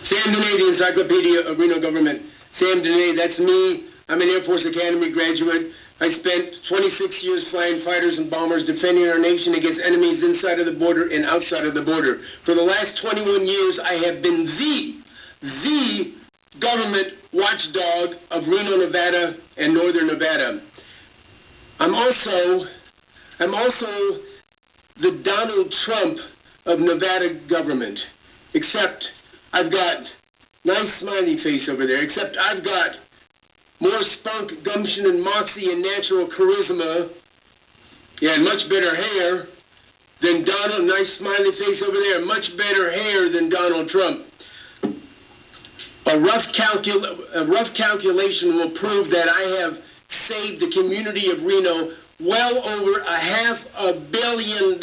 Sam DEHNE, the Encyclopedia of Reno Government. Sam DEHNE, that's me. I'm an Air Force Academy graduate. I spent 26 years flying fighters and bombers defending our nation against enemies inside of the border and outside of the border. For the last 21 years, I have been the government watchdog of Reno, Nevada and Northern Nevada. I'm also the Donald Trump of Nevada government, except I've got nice smiley face over there, except I've got more spunk, gumption, and moxie and natural charisma, and much better hair than Donald. Nice smiley face over there, much better hair than Donald Trump. A rough calculation will prove that I have saved the community of Reno well over $500 million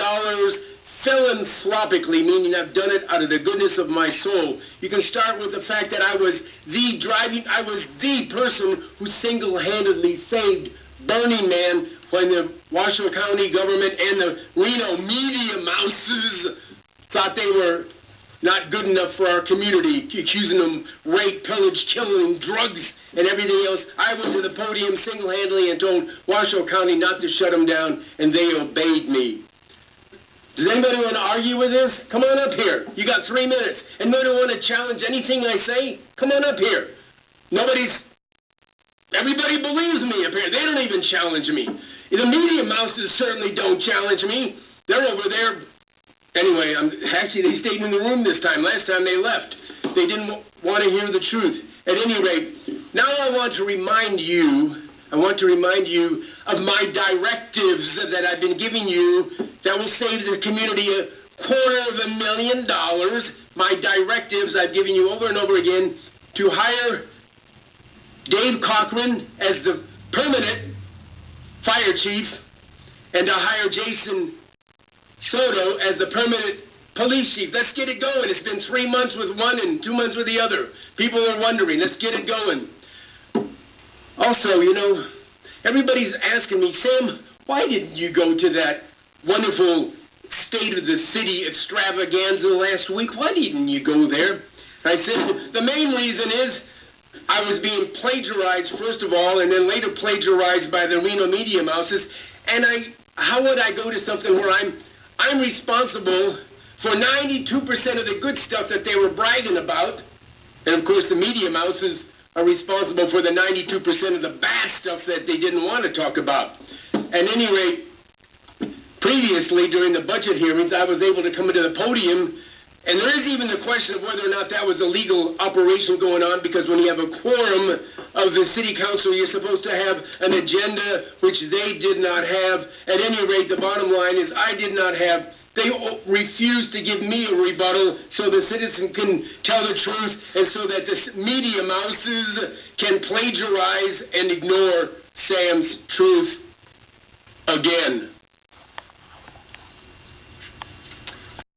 philanthropically, meaning I've done it out of the goodness of my soul. You can start with the fact that I was the person who single-handedly saved Burning Man when the Washoe County government and the Reno media mouses thought they were not good enough for our community, accusing them rape, pillage, killing, drugs, and everything else. I went to the podium single-handedly and told Washoe County not to shut them down, and they obeyed me. Does anybody want to argue with this? Come on up here. You got 3 minutes. Anybody want to challenge anything I say? Come on up here. Everybody believes me up here. They don't even challenge me. The media mouses certainly don't challenge me. They're over there. Anyway, actually, they stayed in the room this time. Last time they left. They didn't want to hear the truth. At any rate, now I want to remind you of my directives that I've been giving you that will save the community $250,000. My directives I've given you over and over again to hire Dave Cochran as the permanent fire chief and to hire Jason Soto as the permanent police chief. Let's get it going. It's been 3 months with one and 2 months with the other. People are wondering. Let's get it going. Also, you know, everybody's asking me, Sam, why didn't you go to that wonderful State of the City extravaganza last week? Why didn't you go there? I said, the main reason is I was being plagiarized, first of all, and then later plagiarized by the Reno media mouses. And how would I go to something where I'm responsible for 92% of the good stuff that they were bragging about? And, of course, the media mouses are responsible for the 92% of the bad stuff that they didn't want to talk about. At any rate, previously, during the budget hearings, I was able to come into the podium, and there is even the question of whether or not that was a legal operation going on, because when you have a quorum of the city council, you're supposed to have an agenda, which they did not have. At any rate, the bottom line is I did not have. They refused to give me a rebuttal so the citizen can tell the truth and so that the media mouses can plagiarize and ignore Sam's truth again.